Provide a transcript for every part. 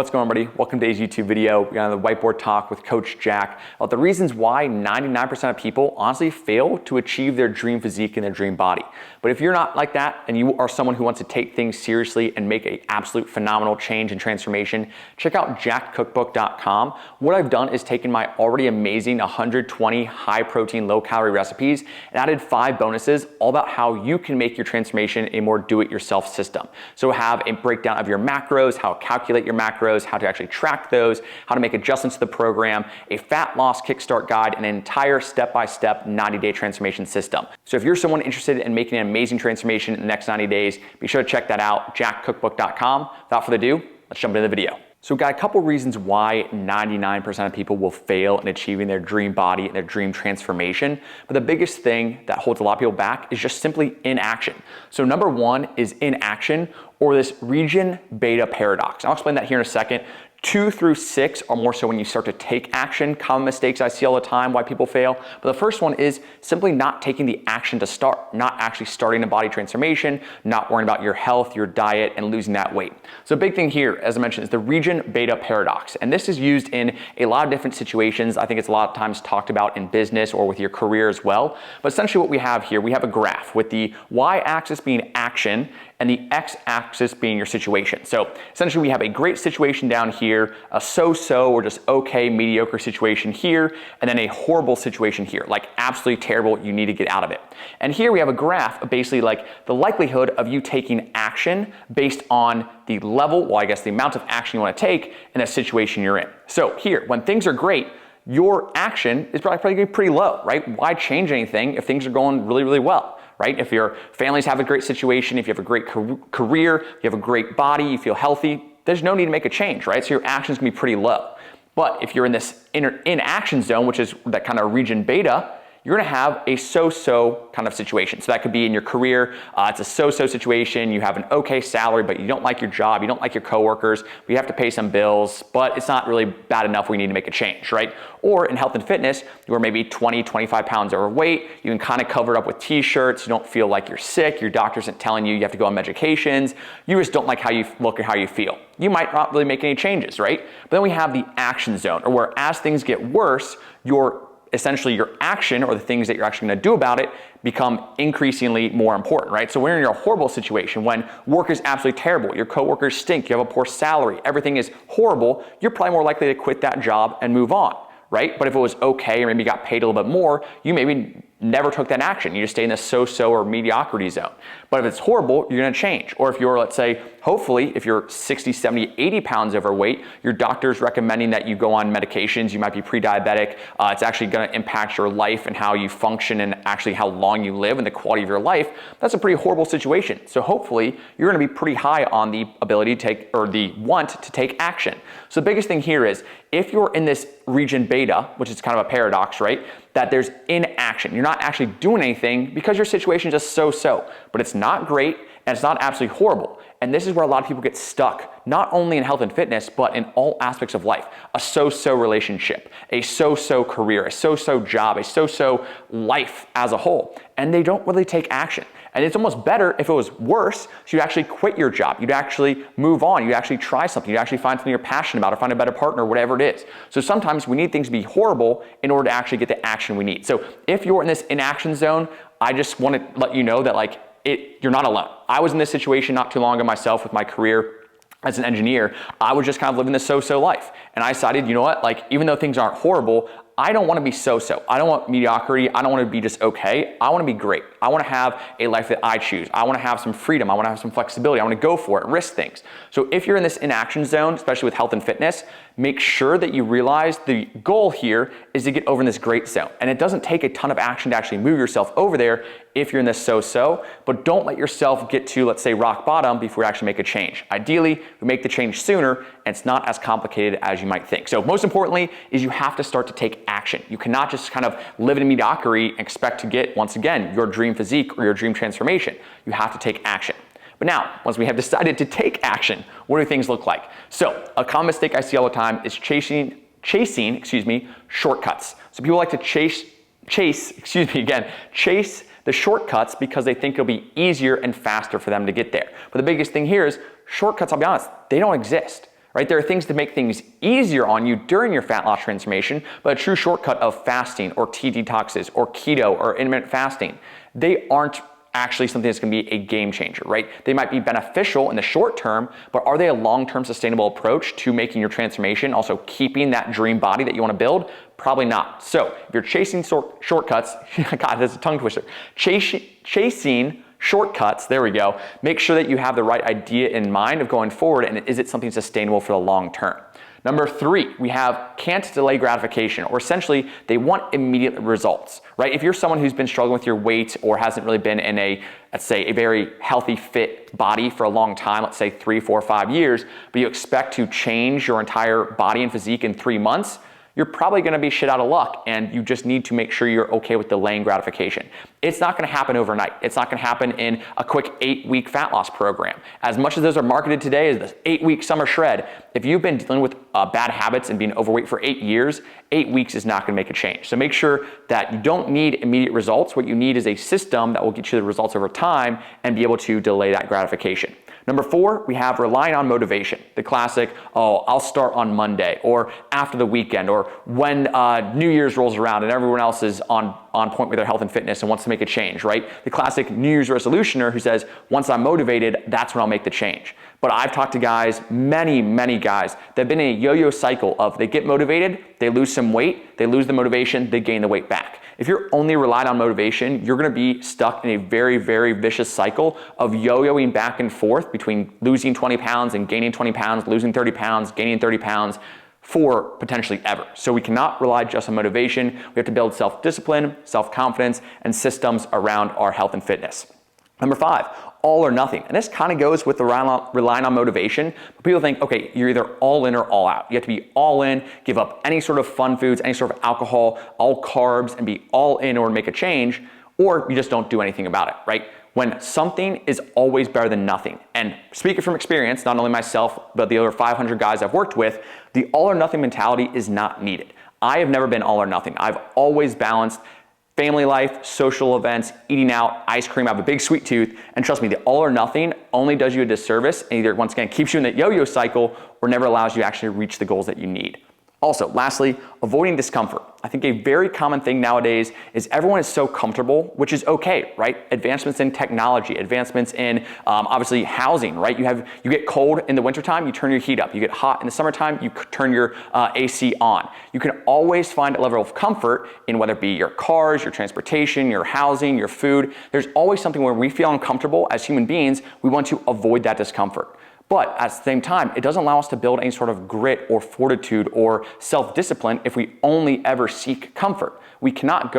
What's going on, everybody? Welcome to today's YouTube video. We got another whiteboard talk with Coach Jack about the reasons why 99% of people honestly fail to achieve their dream physique and their dream body. But if you're not like that and you are someone who wants to take things seriously and make an absolute phenomenal change and transformation, check out jackcookbook.com. What I've done is taken my already amazing 120 high protein, low calorie recipes and added 5 bonuses all about how you can make your transformation a more do-it-yourself system. So have a breakdown of your macros, how to calculate your macros, how to actually track those, how to make adjustments to the program, a fat loss kickstart guide, and an entire step-by-step 90-day transformation system. So if you're someone interested in making an amazing transformation in the next 90 days, be sure to check that out, jackcookbook.com. Without further ado, let's jump into the video. So we've got a couple reasons why 99% of people will fail in achieving their dream body and their dream transformation. But the biggest thing that holds a lot of people back is just simply inaction. So number one is inaction, or this region beta paradox. I'll explain that here in a second. 2 through 6 are more so when you start to take action. Common mistakes I see all the time why people fail. But the first one is simply not taking the action to start, not actually starting a body transformation, not worrying about your health, your diet, and losing that weight. So a big thing here, as I mentioned, is the region beta paradox. And this is used in a lot of different situations. I think it's a lot of times talked about in business or with your career as well. But essentially what we have here, we have a graph with the y-axis being action and the x-axis being your situation. So essentially we have a great situation down here, a so-so or just okay, mediocre situation here, and then a horrible situation here, like absolutely terrible, you need to get out of it. And here we have a graph of basically like the likelihood of you taking action based on the level, well I guess the amount of action you want to take in a situation you're in. So here, when things are great, your action is probably going to be pretty low, right? Why change anything if things are going really, really well? Right? If your families have a great situation, if you have a great career, you have a great body, you feel healthy, there's no need to make a change, right? So your actions can be pretty low. But if you're in this inaction zone, which is that kind of region beta, you're gonna have a so-so kind of situation. So that could be in your career, it's a so-so situation, you have an okay salary, but you don't like your job, you don't like your coworkers, but you have to pay some bills, but it's not really bad enough where you need to make a change, right? Or in health and fitness, you are maybe 20, 25 pounds overweight, you can kind of cover it up with t-shirts, you don't feel like you're sick, your doctor isn't telling you you have to go on medications, you just don't like how you look or how you feel. You might not really make any changes, right? But then we have the action zone, or where as things get worse, essentially your action or the things that you're actually going to do about it become increasingly more important, right? So when you're in a horrible situation, when work is absolutely terrible, your coworkers stink, you have a poor salary, everything is horrible, you're probably more likely to quit that job and move on, right? But if it was okay or maybe you got paid a little bit more, you maybe never took that action. You just stay in this so-so or mediocrity zone. But if it's horrible, you're gonna change. Or if you're, let's say, hopefully, if you're 60, 70, 80 pounds overweight, your doctor's recommending that you go on medications, you might be pre-diabetic, it's actually gonna impact your life and how you function and actually how long you live and the quality of your life, that's a pretty horrible situation. So hopefully, you're gonna be pretty high on the ability to take, or the want to take action. So the biggest thing here is, if you're in this region beta, which is kind of a paradox, right? That there's inaction. You're not actually doing anything because your situation is just so-so, but it's not great and it's not absolutely horrible. And this is where a lot of people get stuck, not only in health and fitness, but in all aspects of life. A so-so relationship, a so-so career, a so-so job, a so-so life as a whole. And they don't really take action. And it's almost better if it was worse, so you'd actually quit your job, you'd actually move on, you'd actually try something, you'd actually find something you're passionate about or find a better partner, whatever it is. So sometimes we need things to be horrible in order to actually get the action we need. So if you're in this inaction zone, I just want to let you know that you're not alone. I was in this situation not too long ago myself with my career as an engineer. I was just kind of living this so-so life. And I decided, you know what, even though things aren't horrible, I don't want to be so-so. I don't want mediocrity. I don't want to be just okay. I want to be great. I want to have a life that I choose. I want to have some freedom. I want to have some flexibility. I want to go for it, risk things. So if you're in this inaction zone, especially with health and fitness, make sure that you realize the goal here is to get over in this great zone. And it doesn't take a ton of action to actually move yourself over there if you're in this so-so, but don't let yourself get to, let's say, rock bottom before you actually make a change. Ideally, we make the change sooner and it's not as complicated as you might think. So most importantly is you have to start to take action. You cannot just kind of live in mediocrity and expect to get, once again, your dream physique or your dream transformation. You have to take action. But now, once we have decided to take action, what do things look like? So a common mistake I see all the time is chasing shortcuts. So people like to chase the shortcuts because they think it'll be easier and faster for them to get there. But the biggest thing here is shortcuts, I'll be honest, they don't exist. right? There are things to make things easier on you during your fat loss transformation, but a true shortcut of fasting or tea detoxes or keto or intermittent fasting, they aren't actually something that's going to be a game changer, right? They might be beneficial in the short term, but are they a long-term sustainable approach to making your transformation, also keeping that dream body that you want to build? Probably not. So if you're chasing shortcuts, God, that's a tongue twister. Chasing shortcuts, there we go. Make sure that you have the right idea in mind of going forward, and is it something sustainable for the long term? Number 3, we have can't delay gratification, or essentially they want immediate results, right? If you're someone who's been struggling with your weight or hasn't really been in a, let's say, a very healthy, fit body for a long time, let's say 3, 4, 5 years, but you expect to change your entire body and physique in 3 months, you're probably going to be shit out of luck, and you just need to make sure you're okay with delaying gratification. It's not going to happen overnight. It's not going to happen in a quick 8-week fat loss program. As much as those are marketed today as this 8-week summer shred, if you've been dealing with bad habits and being overweight for 8 years, 8 weeks is not going to make a change. So make sure that you don't need immediate results. What you need is a system that will get you the results over time and be able to delay that gratification. Number 4, we have relying on motivation. The classic, oh, I'll start on Monday, or after the weekend, or when New Year's rolls around and everyone else is on point with their health and fitness and wants to make a change, right? The classic New Year's resolutioner who says, once I'm motivated, that's when I'll make the change. But I've talked to guys, many guys, that have been in a yo-yo cycle of they get motivated, they lose some weight, they lose the motivation, they gain the weight back. If you're only relied on motivation, you're gonna be stuck in a very vicious cycle of yo-yoing back and forth between losing 20 pounds and gaining 20 pounds, losing 30 pounds, gaining 30 pounds, for potentially ever. So we cannot rely just on motivation. We have to build self-discipline, self-confidence, and systems around our health and fitness. Number 5, all or nothing. And this kind of goes with the relying on motivation. But people think, okay, you're either all in or all out. You have to be all in, give up any sort of fun foods, any sort of alcohol, all carbs, and be all in or make a change, or you just don't do anything about it, right? When something is always better than nothing. And speaking from experience, not only myself, but the other 500 guys I've worked with, the all or nothing mentality is not needed. I have never been all or nothing. I've always balanced family life, social events, eating out, ice cream. I have a big sweet tooth. And trust me, the all or nothing only does you a disservice and either, once again, keeps you in that yo-yo cycle or never allows you to actually reach the goals that you need. Also, lastly, avoiding discomfort. I think a very common thing nowadays is everyone is so comfortable, which is okay, right? Advancements in technology, advancements in obviously housing, right? You get cold in the wintertime, you turn your heat up. You get hot in the summertime, you turn your AC on. You can always find a level of comfort in whether it be your cars, your transportation, your housing, your food. There's always something where we feel uncomfortable as human beings. We want to avoid that discomfort. But at the same time, it doesn't allow us to build any sort of grit or fortitude or self-discipline if we only ever seek comfort. We cannot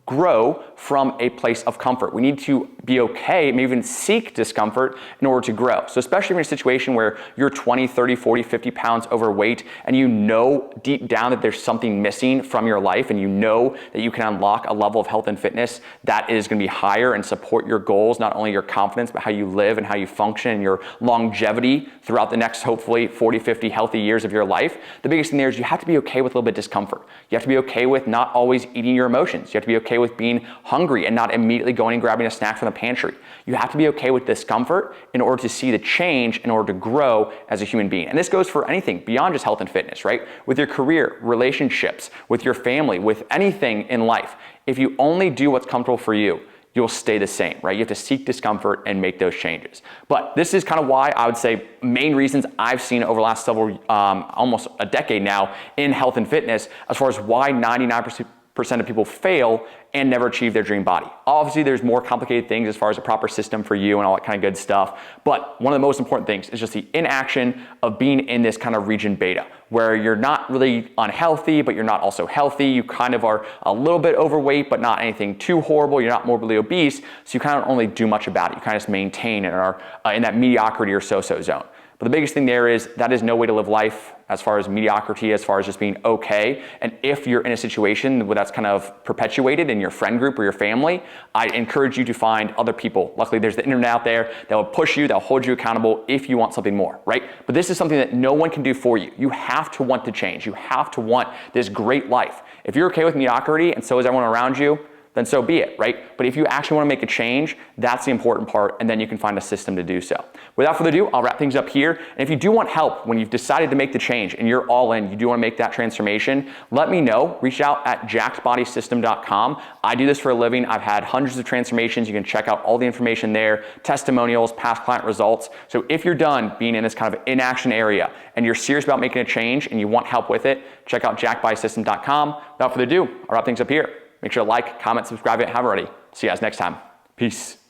grow from a place of comfort. We need to be okay, maybe even seek discomfort in order to grow. So especially in a situation where you're 20, 30, 40, 50 pounds overweight and you know deep down that there's something missing from your life and you know that you can unlock a level of health and fitness that is going to be higher and support your goals, not only your confidence, but how you live and how you function and your longevity throughout the next, hopefully, 40, 50 healthy years of your life. The biggest thing there is you have to be okay with a little bit of discomfort. You have to be okay with not always eating your emotions. You have to be okay with being hungry and not immediately going and grabbing a snack from the pantry. You have to be okay with discomfort in order to see the change, in order to grow as a human being. And this goes for anything beyond just health and fitness, right? With your career, relationships, with your family, with anything in life. If you only do what's comfortable for you, you'll stay the same, right? You have to seek discomfort and make those changes. But this is kind of why I would say main reasons I've seen over the last several, almost a decade now in health and fitness, as far as why 99% of people fail and never achieve their dream body. Obviously, there's more complicated things as far as a proper system for you and all that kind of good stuff. But one of the most important things is just the inaction of being in this kind of region beta, where you're not really unhealthy, but you're not also healthy. You kind of are a little bit overweight, but not anything too horrible. You're not morbidly obese, so you kind of don't really do much about it. You kind of just maintain and are in that mediocrity or so-so zone. But the biggest thing there is that is no way to live life as far as mediocrity, as far as just being okay. And if you're in a situation where that's kind of perpetuated in your friend group or your family, I encourage you to find other people. Luckily, there's the internet out there that will push you, that will hold you accountable if you want something more, right? But this is something that no one can do for you. You have to want to change. You have to want this great life. If you're okay with mediocrity and so is everyone around you, then so be it, right? But if you actually want to make a change, that's the important part, and then you can find a system to do so. Without further ado, I'll wrap things up here. And if you do want help when you've decided to make the change and you're all in, you do want to make that transformation, let me know. Reach out at jacksbodysystem.com. I do this for a living. I've had hundreds of transformations. You can check out all the information there, testimonials, past client results. So if you're done being in this kind of inaction area and you're serious about making a change and you want help with it, check out jacksbodysystem.com. Without further ado, I'll wrap things up here. Make sure to like, comment, subscribe if you haven't already. See you guys next time. Peace.